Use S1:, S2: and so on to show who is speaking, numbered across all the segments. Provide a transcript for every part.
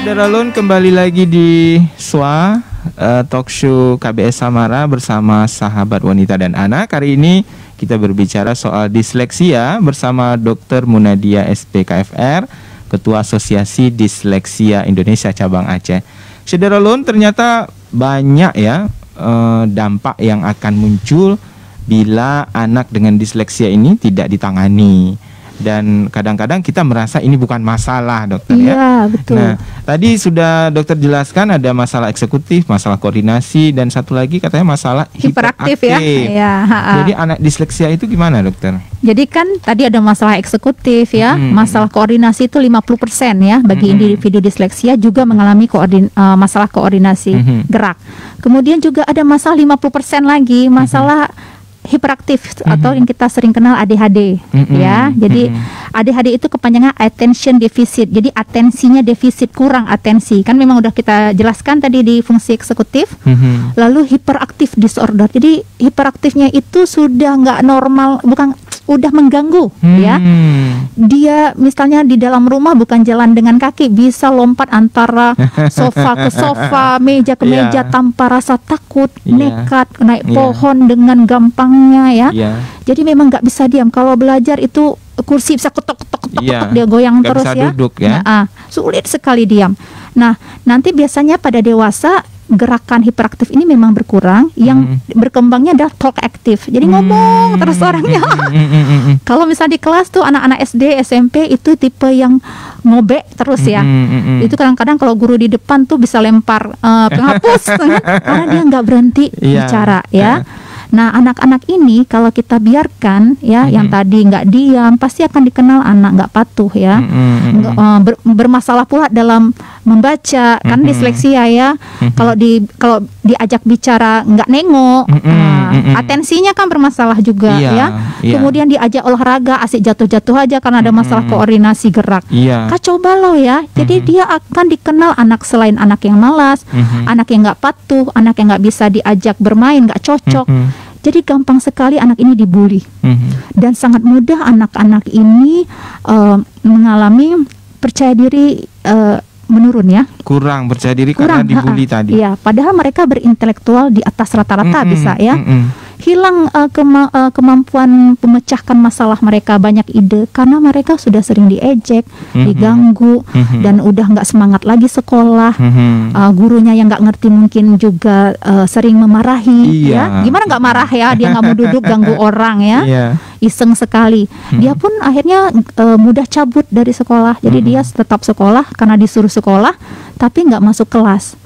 S1: Syederalun kembali lagi di SWA Talk Show KBS Samara bersama sahabat wanita dan anak. Hari ini kita berbicara soal disleksia bersama Dr. Munadia SPKFR, Ketua Asosiasi Disleksia Indonesia Cabang Aceh. Syederalun, ternyata banyak ya dampak yang akan muncul bila anak dengan disleksia ini tidak ditangani. Dan kadang-kadang kita merasa ini bukan masalah, dokter, ya.
S2: Betul.
S1: Nah, tadi sudah dokter jelaskan ada masalah eksekutif, masalah koordinasi, dan satu lagi katanya masalah hiperaktif
S2: ya.
S1: Jadi anak disleksia itu gimana, dokter?
S2: Jadi kan tadi ada masalah eksekutif ya, masalah koordinasi itu 50% ya bagi individu disleksia juga mengalami masalah koordinasi gerak. Kemudian juga ada masalah 50% lagi masalah hiperaktif atau yang kita sering kenal ADHD ya. Jadi ADHD itu kepanjangan attention deficit. Jadi atensinya defisit, kurang atensi. Kan memang udah kita jelaskan tadi di fungsi eksekutif. Lalu hiperaktif disorder. Jadi hiperaktifnya itu sudah nggak normal, udah mengganggu ya. Dia misalnya di dalam rumah bukan jalan dengan kaki, bisa lompat antara sofa ke sofa, meja ke meja tanpa rasa takut, nekat naik pohon dengan gampangnya ya. Jadi memang nggak bisa diam. Kalau belajar itu kursi bisa ketok-ketok dia goyang gak terus bisa ya.
S1: Duduk, ya.
S2: Nah, sulit sekali diam. Nah, nanti biasanya pada dewasa gerakan hiperaktif ini memang berkurang, yang berkembangnya adalah talk aktif. Jadi ngomong terus orangnya. Kalau misalnya di kelas tuh anak-anak SD, SMP itu tipe yang ngobek terus ya. Itu kadang-kadang kalau guru di depan tuh bisa lempar penghapus karena dia nggak berhenti bicara ya. Nah, anak-anak ini kalau kita biarkan ya, yang tadi nggak diam, pasti akan dikenal anak nggak patuh ya. Bermasalah pula dalam membaca, kan disleksia ya. Kalau diajak bicara nggak nengok, atensinya kan bermasalah juga ya. Kemudian diajak olahraga asik jatuh-jatuh aja karena ada masalah koordinasi gerak. Kacau balau ya. Jadi dia akan dikenal anak selain anak yang malas, anak yang nggak patuh, anak yang nggak bisa diajak bermain, nggak cocok. Jadi gampang sekali anak ini dibully. Dan sangat mudah anak-anak ini mengalami percaya diri menurun ya.
S1: Kurang percaya diri karena dibully tadi.
S2: Iya, padahal mereka berintelektual di atas rata-rata bisa ya. Hilang kemampuan memecahkan masalah mereka, banyak ide karena mereka sudah sering diejek, diganggu, dan udah nggak semangat lagi sekolah. Gurunya yang nggak ngerti mungkin juga sering memarahi. Ya, gimana nggak marah ya? Dia nggak mau duduk ganggu orang ya. Iseng sekali. Dia pun akhirnya mudah cabut dari sekolah. Jadi dia tetap sekolah karena disuruh sekolah, tapi nggak masuk kelas.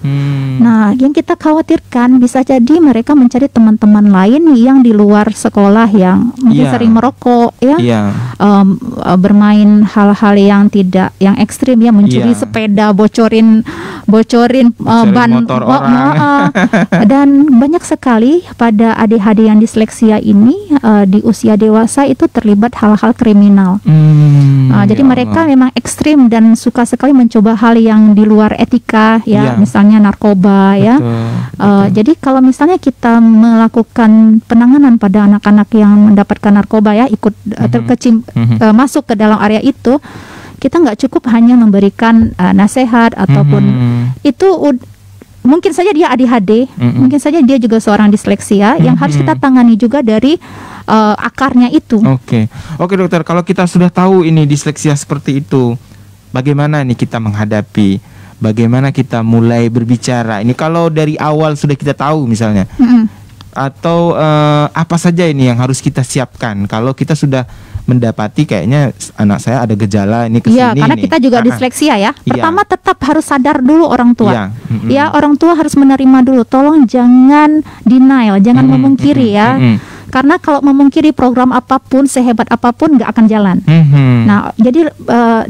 S2: Nah, yang kita khawatirkan bisa jadi mereka mencari teman-teman lain yang di luar sekolah yang mungkin sering merokok ya, bermain hal-hal yang ekstrim ya, mencuri sepeda, bocorin ban
S1: motor orang.
S2: Dan banyak sekali pada ADHD yang disleksia ini di usia dewasa itu terlibat hal-hal kriminal. Jadi mereka memang ekstrim dan suka sekali mencoba hal yang di luar etika ya, misalnya narkoba ya. Jadi kalau misalnya kita melakukan penanganan pada anak-anak yang mendapatkan narkoba ya, ikut masuk ke dalam area itu, kita nggak cukup hanya memberikan nasihat ataupun itu mungkin saja dia ADHD, mungkin saja dia juga seorang disleksia yang harus kita tangani juga dari akarnya itu. Oke,
S1: dokter, kalau kita sudah tahu ini disleksia seperti itu, bagaimana nih kita menghadapi? Bagaimana kita mulai berbicara? Ini kalau dari awal sudah kita tahu misalnya, atau apa saja ini yang harus kita siapkan kalau kita sudah mendapati kayaknya anak saya ada gejala ini kesini.
S2: Iya, karena kita juga disleksia ya. Pertama tetap harus sadar dulu orang tua. Ya, orang tua harus menerima dulu. Tolong jangan denial, jangan memungkiri ya. Karena kalau memungkiri program apapun, sehebat apapun nggak akan jalan. Nah, jadi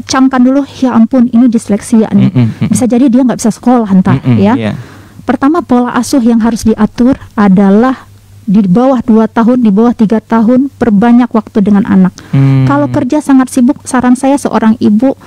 S2: camkan dulu, ya ampun ini disleksia nih. Bisa jadi dia nggak bisa sekolah entar ya. Pertama, pola asuh yang harus diatur adalah di bawah 2 tahun, di bawah 3 tahun, perbanyak waktu dengan anak. Kalau kerja sangat sibuk, saran saya seorang ibu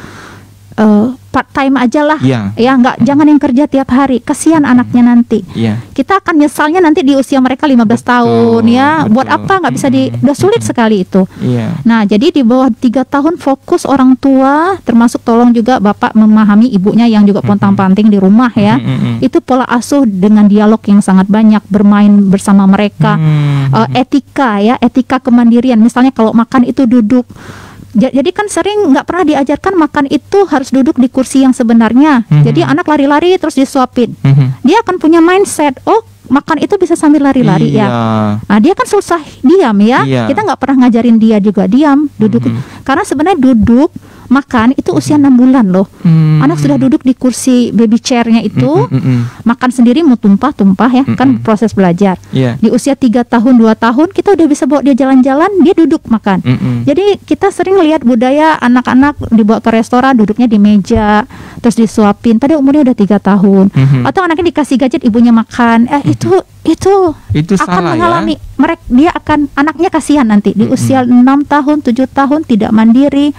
S2: part time aja lah,
S1: Iya.
S2: ya nggak, jangan yang kerja tiap hari, kasihan anaknya nanti.
S1: Iya.
S2: Kita akan nyesalnya nanti di usia mereka 15 tahun ya,
S1: betul.
S2: buat apa nggak bisa udah sulit sekali itu.
S1: Iya.
S2: Nah, jadi di bawah 3 tahun fokus orang tua, termasuk tolong juga bapak memahami ibunya yang juga pontang-panting di rumah ya. Itu pola asuh dengan dialog yang sangat banyak, bermain bersama mereka, etika ya, etika kemandirian. Misalnya kalau makan itu duduk. Jadi kan sering nggak pernah diajarkan makan itu harus duduk di kursi yang sebenarnya. Jadi anak lari-lari terus disuapin. Dia akan punya mindset, oh makan itu bisa sambil lari-lari
S1: Iya.
S2: ya. Nah dia kan susah diam ya.
S1: Iya.
S2: Kita nggak pernah ngajarin dia juga diam, duduk. Karena sebenarnya duduk makan itu usia 6 bulan loh. Anak sudah duduk di kursi baby chairnya itu, makan sendiri mau tumpah-tumpah ya, kan proses belajar.
S1: Iya.
S2: Di usia 3 tahun, 2 tahun kita udah bisa bawa dia jalan-jalan, dia duduk makan. Jadi kita sering lihat budaya anak-anak dibawa ke restoran, duduknya di meja, terus disuapin, pada umurnya udah 3 tahun. Atau anaknya dikasih gadget, ibunya makan. Itu akan
S1: salah
S2: mengalami
S1: ya.
S2: dia akan, anaknya kasihan nanti di usia 6 tahun, 7 tahun tidak mandiri.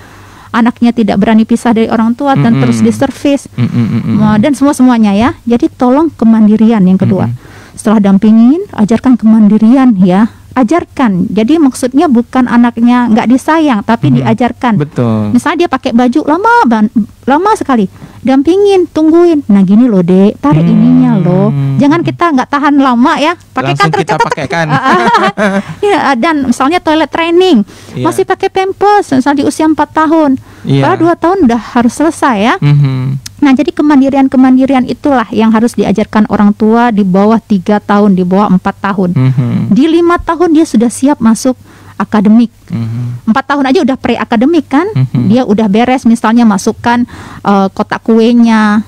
S2: Anaknya tidak berani pisah dari orang tua dan terus diservis dan semuanya ya. Jadi tolong kemandirian yang kedua. Setelah dampingin, ajarkan kemandirian ya. Ajarkan. Jadi maksudnya bukan anaknya nggak disayang, tapi diajarkan.
S1: Betul.
S2: Misalnya dia pakai baju lama sekali, dampingin, tungguin. Nah gini loh dek, tarik ininya loh. Jangan kita nggak tahan lama ya. Pakaikan
S1: Langsung kita pakaikan.
S2: Ya, dan misalnya toilet training, masih pakai pampers, misalnya di usia 4 tahun. Padahal 2 tahun udah harus selesai ya. Nah jadi kemandirian itulah yang harus diajarkan orang tua di bawah 3 tahun, di bawah 4 tahun. Di 5 tahun dia sudah siap masuk akademik. 4 tahun aja udah pre-akademik kan. Dia udah beres misalnya masukkan kotak kuenya,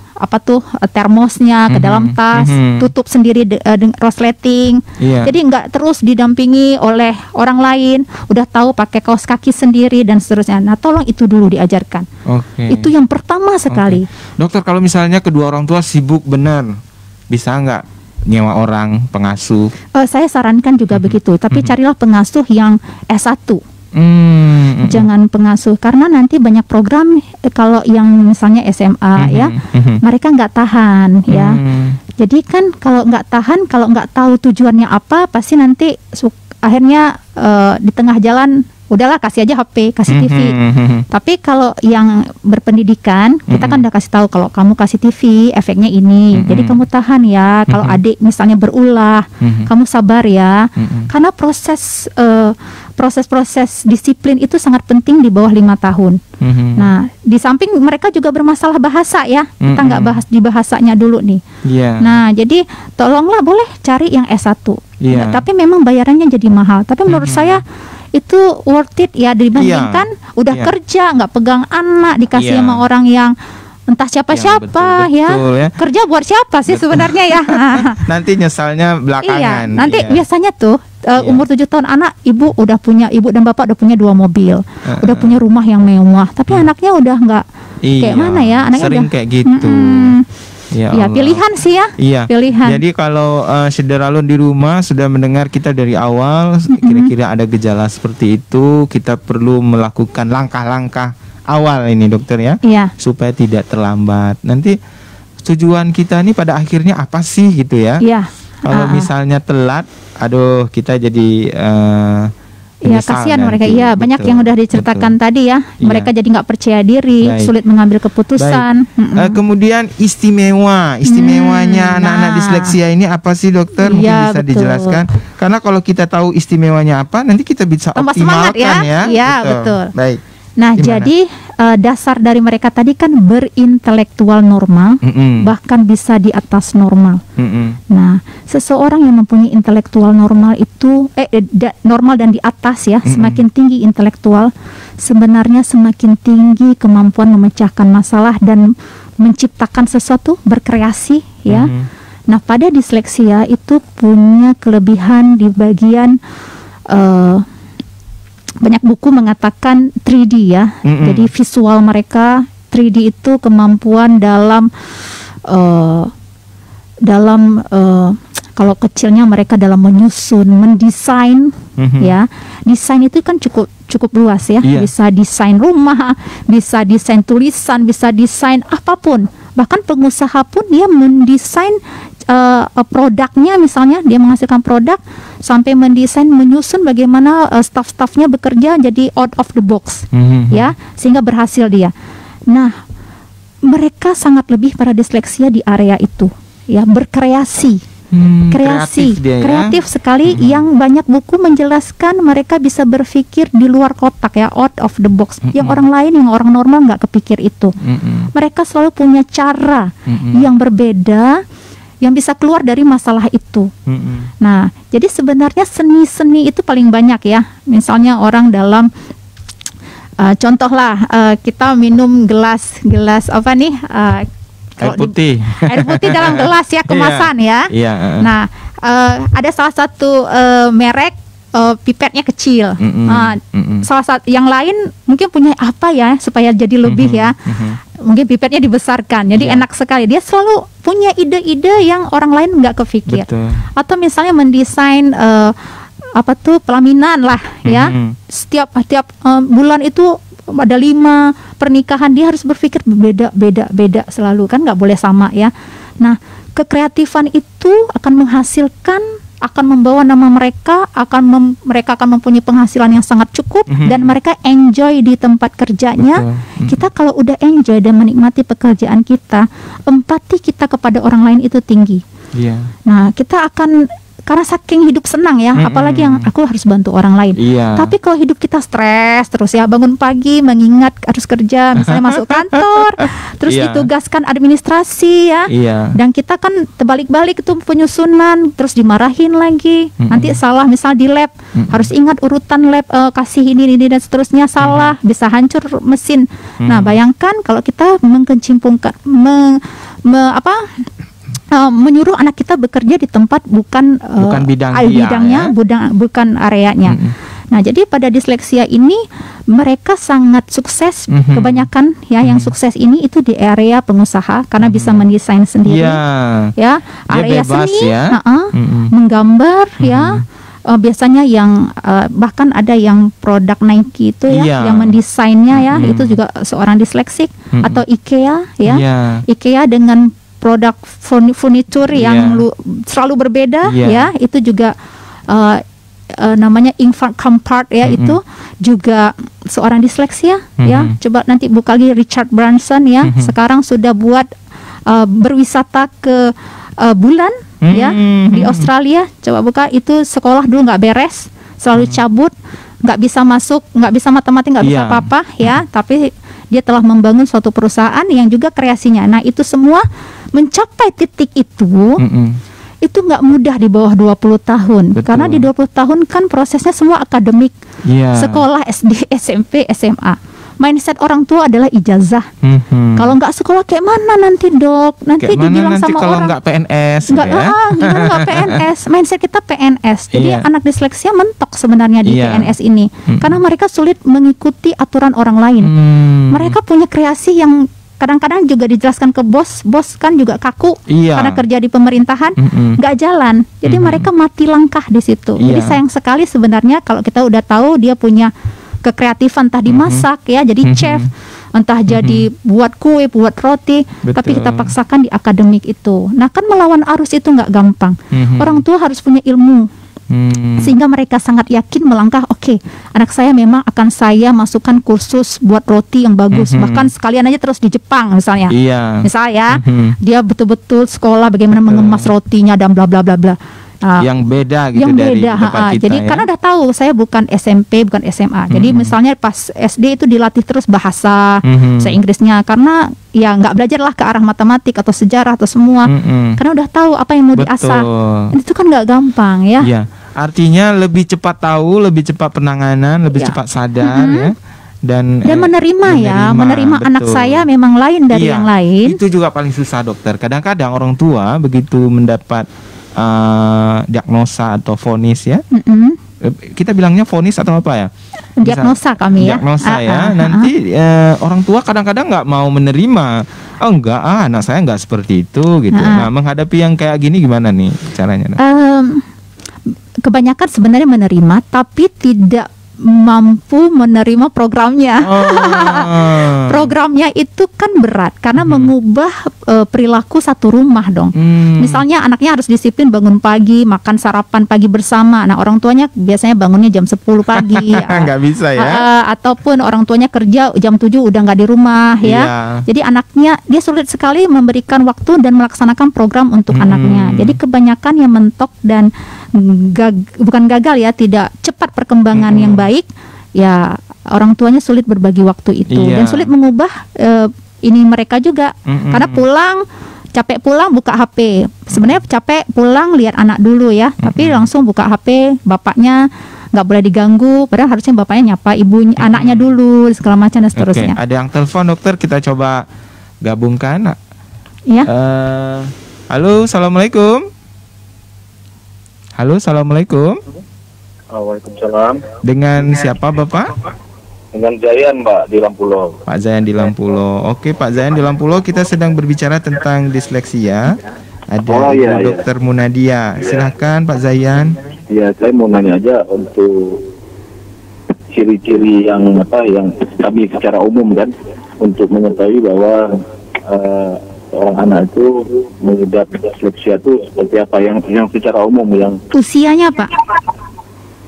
S2: termosnya ke dalam tas, tutup sendiri resleting. Jadi nggak terus didampingi oleh orang lain, udah tahu pakai kaos kaki sendiri dan seterusnya. Nah tolong itu dulu diajarkan. Itu yang pertama sekali.
S1: Dokter, kalau misalnya kedua orang tua sibuk benar, bisa nggak nyewa orang pengasuh?
S2: Saya sarankan juga begitu, tapi carilah pengasuh yang S1. Jangan pengasuh, karena nanti banyak program kalau yang misalnya SMA ya, mereka nggak tahan ya. Jadi kan kalau nggak tahan, kalau nggak tahu tujuannya apa, pasti nanti akhirnya di tengah jalan udahlah kasih aja HP, kasih TV. Tapi kalau yang berpendidikan, kita kan udah kasih tahu kalau kamu kasih TV, efeknya ini. Jadi kamu tahan ya. Kalau adik misalnya berulah, kamu sabar ya. Karena proses disiplin itu sangat penting di bawah 5 tahun. Nah, di samping mereka juga bermasalah bahasa ya. Kita nggak bahas di bahasanya dulu nih. Nah, jadi tolonglah boleh cari yang S1. Tapi memang bayarannya jadi mahal. Tapi menurut saya itu worth it ya, dibandingkan udah kerja nggak pegang anak, dikasih sama orang yang entah siapa-siapa ya. Kerja buat siapa sih sebenarnya ya. Nanti
S1: nyesalnya belakangan.
S2: Nanti biasanya tuh umur 7 tahun anak, ibu dan bapak udah punya 2 mobil, udah punya rumah yang mewah, tapi anaknya udah nggak kayak mana ya, anaknya
S1: sering
S2: udah
S1: kayak gitu.
S2: Ya pilihan sih ya. Pilihan.
S1: Jadi kalau Syederalun di rumah sudah mendengar kita dari awal, kira-kira ada gejala seperti itu, kita perlu melakukan langkah-langkah awal ini dokter ya, supaya tidak terlambat. Nanti tujuan kita ini pada akhirnya apa sih gitu ya? Kalau misalnya telat, aduh kita jadi
S2: kasihan mereka. Banyak yang udah diceritakan tadi ya. Mereka jadi nggak percaya diri, sulit mengambil keputusan.
S1: Kemudian istimewanya anak-anak disleksia ini apa sih dokter? Mungkin bisa dijelaskan. Karena kalau kita tahu istimewanya apa, nanti kita bisa optimalkan ya.
S2: Iya betul.
S1: Baik.
S2: Nah, jadi dasar dari mereka tadi kan berintelektual normal, bahkan bisa di atas normal. Nah, seseorang yang mempunyai intelektual normal itu normal dan di atas ya, semakin tinggi intelektual, sebenarnya semakin tinggi kemampuan memecahkan masalah dan menciptakan sesuatu, berkreasi ya. Nah, pada disleksia itu punya kelebihan di bagian banyak buku mengatakan 3D ya. Jadi visual mereka 3D itu kemampuan dalam Kalau kecilnya mereka dalam menyusun, mendesain, ya. Desain itu kan cukup luas ya.
S1: Iya.
S2: Bisa desain rumah, bisa desain tulisan, bisa desain apapun. Bahkan pengusaha pun dia mendesain produknya, misalnya dia menghasilkan produk sampai mendesain, menyusun bagaimana staff-staffnya bekerja jadi out of the box, ya, sehingga berhasil dia. Nah, mereka sangat lebih pada disleksia di area itu, ya, berkreasi. Kreatif sekali. Yang banyak buku menjelaskan mereka bisa berpikir di luar kotak, ya, out of the box. Yang orang lain, yang orang normal nggak kepikir itu. Mereka selalu punya cara yang berbeda yang bisa keluar dari masalah itu. Nah, jadi sebenarnya seni-seni itu paling banyak, ya. Misalnya orang dalam contohlah kita minum gelas apa nih?
S1: Air putih.
S2: Air putih dalam gelas, ya, kemasan, ya. Nah, ada salah satu merek pipetnya kecil. Salah satu yang lain mungkin punya apa ya supaya jadi lebih, ya. Mungkin pipetnya dibesarkan, jadi enak sekali. Dia selalu punya ide-ide yang orang lain nggak kepikir.
S1: Betul.
S2: Atau misalnya mendesain pelaminan lah, ya. Setiap bulan itu ada 5 pernikahan, dia harus berpikir beda selalu, kan nggak boleh sama, ya. Nah, kekreatifan itu akan menghasilkan, akan membawa nama mereka, mereka akan mempunyai penghasilan yang sangat cukup, dan mereka enjoy di tempat kerjanya. Kita kalau udah enjoy dan menikmati pekerjaan kita, empati kita kepada orang lain itu tinggi. Nah, kita akan, karena saking hidup senang, ya, apalagi yang aku harus bantu orang lain. Tapi kalau hidup kita stres terus, ya, bangun pagi mengingat harus kerja, misalnya masuk kantor, terus ditugaskan administrasi, ya, dan kita kan terbalik-balik itu penyusunan, terus dimarahin lagi, nanti salah misal di lab, harus ingat urutan lab, kasih ini dan seterusnya, salah, bisa hancur mesin. Nah, bayangkan kalau kita mengkecimpungkan menyuruh anak kita bekerja di tempat bukan bidangnya, ya? bukan areanya. Nah, jadi pada disleksia ini mereka sangat sukses, kebanyakan, ya, yang sukses ini itu di area pengusaha karena bisa mendesain sendiri, ya, area bebas, seni, ya? Menggambar, ya. Biasanya yang bahkan ada yang produk Nike itu, ya, yang mendesainnya, ya, itu juga seorang disleksik. Atau IKEA, ya, IKEA dengan produk furnitur yang selalu berbeda, ya, itu juga namanya Infant Comfort, ya, itu juga seorang disleksia, ya. Coba nanti buka lagi Richard Branson, ya, sekarang sudah buat berwisata ke bulan, ya, di Australia. Coba buka, itu sekolah dulu nggak beres, selalu cabut, nggak bisa masuk, nggak bisa matematik, nggak bisa apa-apa, ya, tapi dia telah membangun suatu perusahaan yang juga kreasinya. Nah, itu semua mencapai titik itu nggak mudah di bawah 20 tahun. Karena di 20 tahun kan prosesnya semua akademik, sekolah SD, SMP, SMA. Mindset orang tua adalah ijazah. Kalau nggak sekolah kayak mana nanti, Dok? Nanti dibilang sama
S1: kalau
S2: orang
S1: nggak PNS,
S2: gimana nggak PNS? Mindset kita PNS. Jadi anak disleksia mentok sebenarnya di PNS ini, karena mereka sulit mengikuti aturan orang lain. Mereka punya kreasi yang kadang-kadang juga dijelaskan ke bos kan juga kaku, karena kerja di pemerintahan, nggak jalan. Jadi mereka mati langkah di situ. Jadi sayang sekali sebenarnya kalau kita udah tahu dia punya kekreatifan, entah dimasak, ya, jadi chef, entah jadi buat kue, buat roti, tapi kita paksakan di akademik itu. Nah, kan melawan arus itu nggak gampang. Orang tua harus punya ilmu, sehingga mereka sangat yakin melangkah, oke, anak saya memang akan saya masukkan kursus buat roti yang bagus, bahkan sekalian aja terus di Jepang misalnya, misalnya dia betul-betul sekolah bagaimana mengemas rotinya dan bla bla bla bla.
S1: Yang beda gitu, yang dari
S2: beda,
S1: tempat kita,
S2: jadi
S1: ya?
S2: Karena udah tahu saya bukan SMP, bukan SMA. Jadi misalnya pas SD itu dilatih terus bahasa Inggrisnya, karena ya nggak belajar lah ke arah matematik atau sejarah atau semua, karena udah tahu apa yang mau diasah. Itu kan nggak gampang, ya.
S1: Artinya lebih cepat tahu, lebih cepat penanganan, lebih cepat sadar, ya. Dan
S2: menerima anak saya memang lain dari yang lain.
S1: Itu juga paling susah, Dokter. Kadang-kadang orang tua begitu mendapat diagnosa atau vonis, ya. Kita bilangnya vonis atau apa, ya?
S2: Diagnosa kami, ya.
S1: Diagnosa, ya. Nanti orang tua kadang-kadang nggak mau menerima Oh enggak, anak saya enggak seperti itu gitu. Nah, menghadapi yang kayak gini gimana nih caranya?
S2: Kebanyakan sebenarnya menerima, tapi tidak mampu menerima programnya. Programnya itu kan berat karena mengubah perilaku satu rumah dong. Misalnya anaknya harus disiplin bangun pagi, makan sarapan pagi bersama. Nah, orang tuanya biasanya bangunnya jam 10 pagi.
S1: Nggak bisa ya.
S2: Ataupun orang tuanya kerja jam 7 udah nggak di rumah ya. Jadi anaknya dia sulit sekali memberikan waktu dan melaksanakan program untuk anaknya. Jadi kebanyakan yang mentok dan bukan gagal ya, tidak cepat perkembangan yang baik, ya orang tuanya sulit berbagi waktu itu dan sulit mengubah ini mereka juga karena capek pulang buka HP. Sebenarnya capek pulang lihat anak dulu ya, tapi langsung buka HP, bapaknya nggak boleh diganggu, padahal harusnya bapaknya nyapa ibunya, anaknya dulu segala macam dan seterusnya.
S1: Ada yang telepon dokter, kita coba gabungkan.
S2: Ya.
S1: Halo, assalamualaikum. Halo, assalamualaikum.
S3: Waalaikumsalam.
S1: Dengan siapa Bapak?
S3: Dengan Zayan, Mbak, di Lampulo.
S1: Pak Zayan di Lampulo. Oke, Pak Zayan di Lampulo, kita sedang berbicara tentang disleksia. Ada Dokter Munadia. Silahkan Pak Zayan.
S3: Ya, saya mau nanya aja untuk ciri-ciri yang kami secara umum kan, untuk mengetahui bahwa seorang anak itu mengidap disleksia itu seperti apa, yang secara umum, yang
S2: usianya Pak?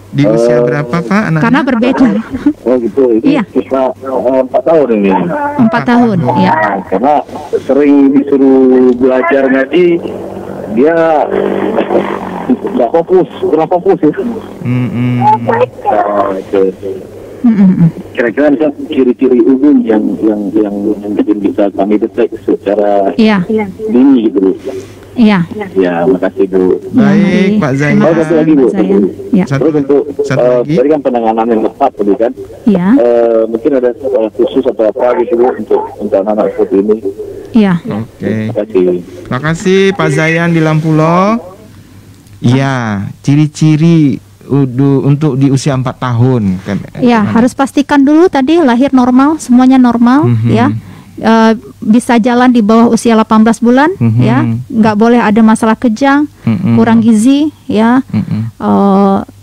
S1: Di usia berapa Pak anaknya?
S2: Karena berbeda.
S3: Oh gitu, itu sisa 4 tahun ini.
S2: 4 tahun, ya.
S3: Karena sering disuruh belajar ngaji, dia nggak fokus, kurang fokus ya. Kira-kira ciri-ciri umum yang mungkin bisa kami detek secara dini gitu.
S2: Iya.
S3: Ya, makasih Bu.
S1: Baik, Pak Zain.
S3: Satu lagi Bu.
S1: Terus
S3: untuk tadi kan penanganan yang tepat tadi kan.
S2: Iya.
S3: Mungkin ada khusus atau apa gitu Bu untuk anak-anak seperti ini.
S2: Iya.
S1: Oke. Terima kasih Pak Zayan di Lampulo. Iya, ciri-ciri untuk di usia 4 tahun kan.
S2: Ya, harus pastikan dulu tadi lahir normal, semuanya normal ya. Bisa jalan di bawah usia 18 bulan ya, nggak boleh ada masalah kejang, kurang gizi ya,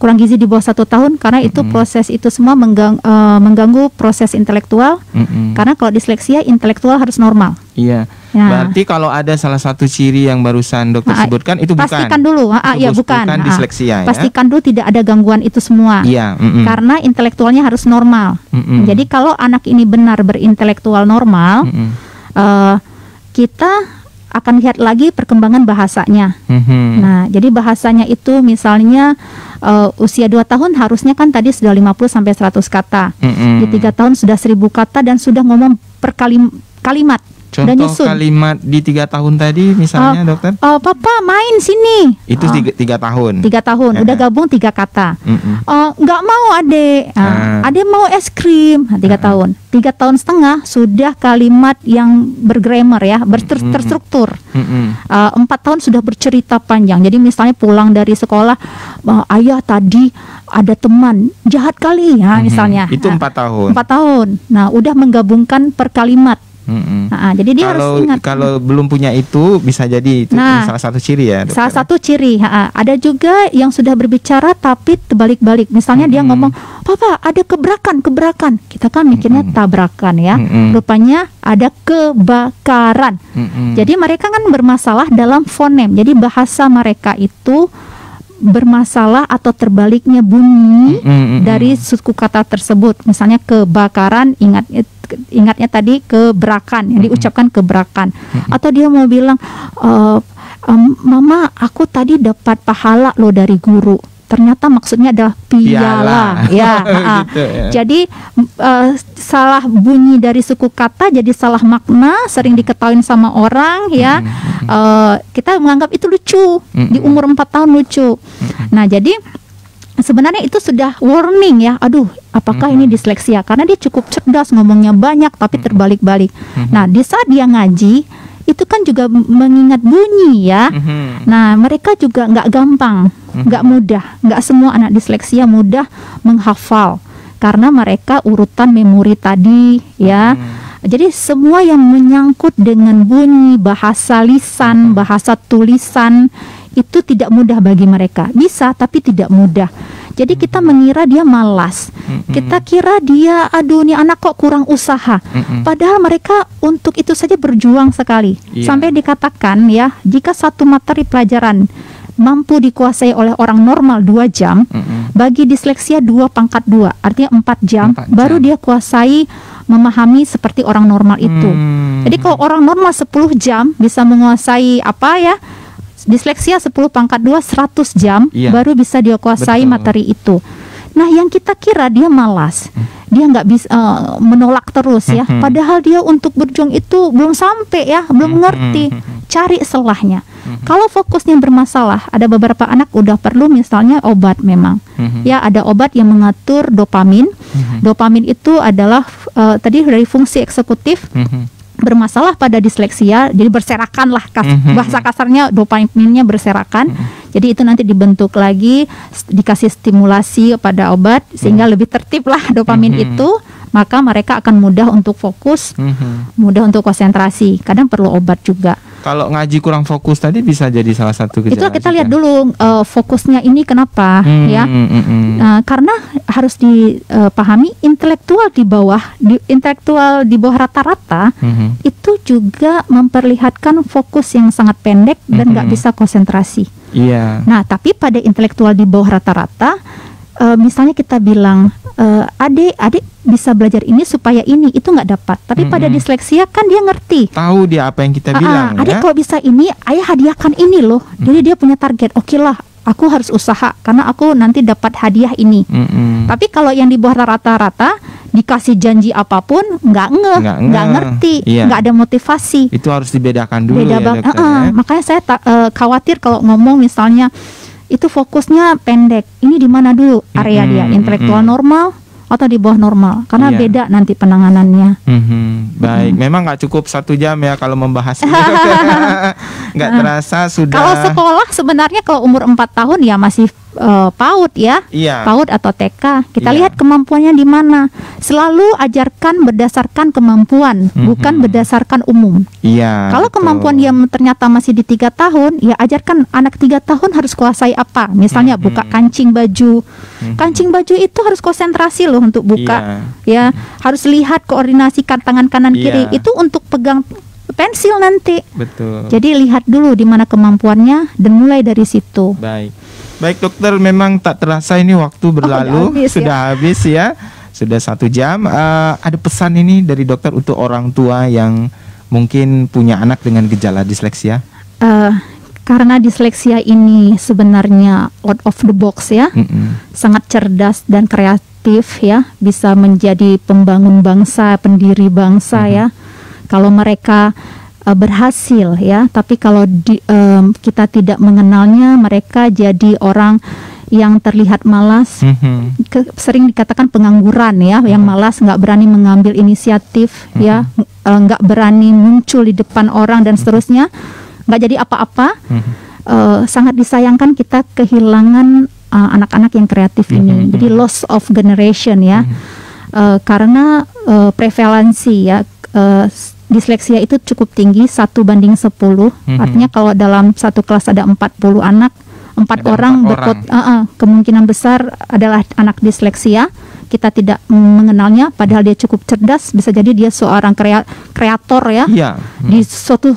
S2: kurang gizi di bawah 1 tahun karena itu proses itu semua mengganggu proses intelektual, karena kalau disleksia intelektual harus normal.
S1: Iya. Berarti kalau ada salah satu ciri yang barusan dokter sebutkan itu bukan.
S2: Pastikan dulu, bukan
S1: disleksia ya.
S2: Pastikan dulu tidak ada gangguan itu semua.
S1: Iya.
S2: Karena intelektualnya harus normal. Jadi kalau anak ini benar berintelektual normal, kita akan lihat lagi perkembangan bahasanya. Nah, jadi bahasanya itu misalnya usia 2 tahun harusnya kan tadi sudah 50 sampai 100 kata. Di 3 tahun sudah 1000 kata dan sudah ngomong per kalimat.
S1: Contoh kalimat di 3 tahun tadi misalnya dokter?
S2: Papa main sini.
S1: Itu 3 tahun.
S2: 3 tahun, udah gabung 3 kata. Nggak mau adek, adek mau es krim. 3 tahun, 3 tahun setengah sudah kalimat yang bergrammar ya, terstruktur. 4 tahun sudah bercerita panjang. Jadi misalnya pulang dari sekolah, ayah tadi ada teman jahat kali ya misalnya.
S1: Itu 4 tahun.
S2: 4 tahun. Nah, udah menggabungkan per kalimat. Jadi dia harus ingat.
S1: Kalau belum punya itu bisa jadi itu salah satu ciri ya.
S2: Salah satu ciri. Ada juga yang sudah berbicara tapi terbalik-balik. Misalnya dia ngomong, "Papa, ada kebrakan." Kita kan mikirnya tabrakan ya. Rupanya ada kebakaran. Jadi mereka kan bermasalah dalam fonem. Jadi bahasa mereka itu bermasalah atau terbaliknya bunyi dari suku kata tersebut. Misalnya kebakaran, ingatnya tadi kebrakan, yang diucapkan kebrakan. Atau dia mau bilang, Mama, aku tadi dapat pahala loh dari guru. Ternyata maksudnya adalah piala. Gitu, ya. Jadi salah bunyi dari suku kata jadi salah makna, sering diketahui sama orang ya. Kita menganggap itu lucu. Di umur 4 tahun lucu. Nah, jadi sebenarnya itu sudah warning ya. Aduh, apakah ini disleksia? Karena dia cukup cerdas, ngomongnya banyak tapi terbalik-balik. Nah, di saat dia ngaji itu kan juga mengingat bunyi ya. Nah, mereka juga nggak gampang, nggak mudah. Nggak semua anak disleksia mudah menghafal karena mereka urutan memori tadi ya. Jadi semua yang menyangkut dengan bunyi, bahasa lisan, bahasa tulisan itu tidak mudah bagi mereka. Bisa tapi tidak mudah. Jadi kita mengira dia malas. Kita kira dia, aduh nih anak kok kurang usaha. Padahal mereka untuk itu saja berjuang sekali. Sampai dikatakan ya, jika satu materi pelajaran mampu dikuasai oleh orang normal 2 jam, bagi disleksia 2/2, artinya 4 jam, baru dia kuasai memahami seperti orang normal itu. Jadi kalau orang normal 10 jam bisa menguasai apa ya, disleksia 10/2 100 jam baru bisa dia kuasai materi itu. Nah, yang kita kira dia malas, dia nggak bisa menolak terus ya. Padahal dia untuk berjuang itu belum sampai ya, belum ngerti. Cari selahnya. Kalau fokusnya bermasalah, ada beberapa anak udah perlu misalnya obat memang. Ya, ada obat yang mengatur dopamin. Dopamin itu adalah tadi dari fungsi eksekutif. Bermasalah pada disleksia, jadi berserakan lah, bahasa kasarnya dopaminnya berserakan. Jadi itu nanti dibentuk lagi, dikasih stimulasi pada obat sehingga lebih tertib lah dopamin itu, maka mereka akan mudah untuk fokus, mudah untuk konsentrasi. Kadang perlu obat juga.
S1: Kalau ngaji kurang fokus tadi bisa jadi salah satu gejala.
S2: Itu kita lihat dulu fokusnya ini kenapa ya. Karena harus dipahami intelektual di bawah rata-rata itu juga memperlihatkan fokus yang sangat pendek dan nggak bisa konsentrasi. Nah, tapi pada intelektual di bawah rata-rata, misalnya kita bilang adik bisa belajar ini supaya ini, itu nggak dapat. Tapi pada disleksia kan dia ngerti.
S1: Tahu dia apa yang kita bilang.
S2: Adik kalau bisa ini, ayah hadiahkan ini loh. Jadi dia punya target. Oke lah, aku harus usaha karena aku nanti dapat hadiah ini. Tapi kalau yang di bawah rata-rata dikasih janji apapun nggak ngerti, nggak ada motivasi.
S1: Itu harus dibedakan dulu ya, dokter.
S2: Makanya saya khawatir kalau ngomong misalnya itu fokusnya pendek. Ini di mana dulu area dia? Intelektual normal atau di bawah normal? Karena beda nanti penanganannya.
S1: Baik, memang nggak cukup 1 jam ya kalau membahas ini. Nggak terasa sudah.
S2: Kalau sekolah sebenarnya kalau umur 4 tahun ya masih PAUD ya, PAUD atau TK. Kita lihat kemampuannya di mana. Selalu ajarkan berdasarkan kemampuan, bukan berdasarkan umum. Kalau kemampuan dia ternyata masih di 3 tahun, ya ajarkan anak 3 tahun harus kuasai apa. Misalnya buka kancing baju. Kancing baju itu harus konsentrasi loh untuk buka. Ya, harus lihat koordinasi tangan kanan kiri. Itu untuk pegang pensil nanti.
S1: Betul.
S2: Jadi lihat dulu di mana kemampuannya dan mulai dari situ.
S1: Baik dokter, memang tak terasa ini waktu berlalu, sudah habis ya, sudah 1 jam. Ada pesan ini dari dokter untuk orang tua yang mungkin punya anak dengan gejala disleksia?
S2: Karena disleksia ini sebenarnya out of the box ya, sangat cerdas dan kreatif ya, bisa menjadi pembangun bangsa, pendiri bangsa ya. Kalau mereka berhasil ya, tapi kalau kita tidak mengenalnya, mereka jadi orang yang terlihat malas, sering dikatakan pengangguran ya, yang malas, nggak berani mengambil inisiatif ya, nggak berani muncul di depan orang dan seterusnya, nggak jadi apa-apa. Sangat disayangkan kita kehilangan anak-anak yang kreatif ini. Jadi loss of generation ya, karena prevalensi ya, disleksia itu cukup tinggi, 1:10. Artinya kalau dalam satu kelas ada 40 anak, 4 orang kemungkinan besar adalah anak disleksia. Kita tidak mengenalnya, padahal dia cukup cerdas. Bisa jadi dia seorang kreator ya, di suatu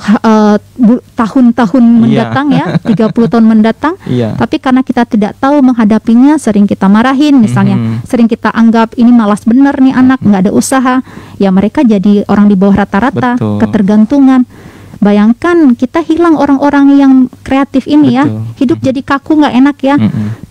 S2: tahun-tahun mendatang ya, 30 tahun mendatang. Tapi karena kita tidak tahu menghadapinya, sering kita marahin misalnya, sering kita anggap ini malas bener nih anak, nggak ada usaha. Ya mereka jadi orang di bawah rata-rata, ketergantungan. Bayangkan kita hilang orang-orang yang kreatif ini ya, hidup jadi kaku, nggak enak ya.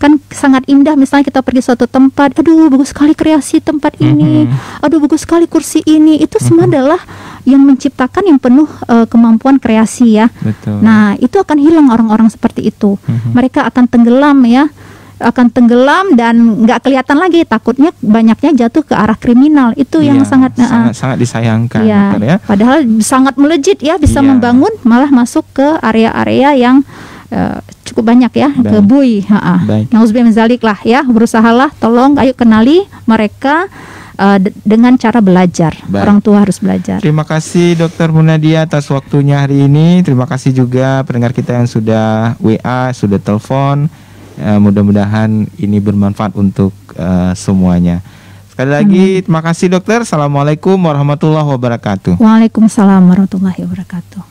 S2: Kan sangat indah misalnya kita pergi suatu tempat, aduh bagus sekali kreasi tempat ini, aduh bagus sekali kursi ini. Itu semua adalah yang menciptakan yang penuh kemampuan kreasi ya. Nah itu akan hilang orang-orang seperti itu. Mereka akan tenggelam ya, dan nggak kelihatan lagi, takutnya banyaknya jatuh ke arah kriminal. Itu yang sangat
S1: disayangkan
S2: ya. Padahal sangat melejit ya, bisa membangun, malah masuk ke area-area yang cukup banyak ya, ke bui. Nauzubillah min dzalik lah ya, berusahalah, tolong ayo kenali mereka, dengan cara belajar.
S1: Baik.
S2: Orang tua harus belajar.
S1: Terima kasih Dr. Munadia atas waktunya hari ini. Terima kasih juga pendengar kita yang sudah WA, sudah telepon. Mudah-mudahan ini bermanfaat untuk semuanya. Sekali lagi terima kasih dokter. Assalamualaikum warahmatullahi wabarakatuh.
S2: Waalaikumsalam warahmatullahi wabarakatuh.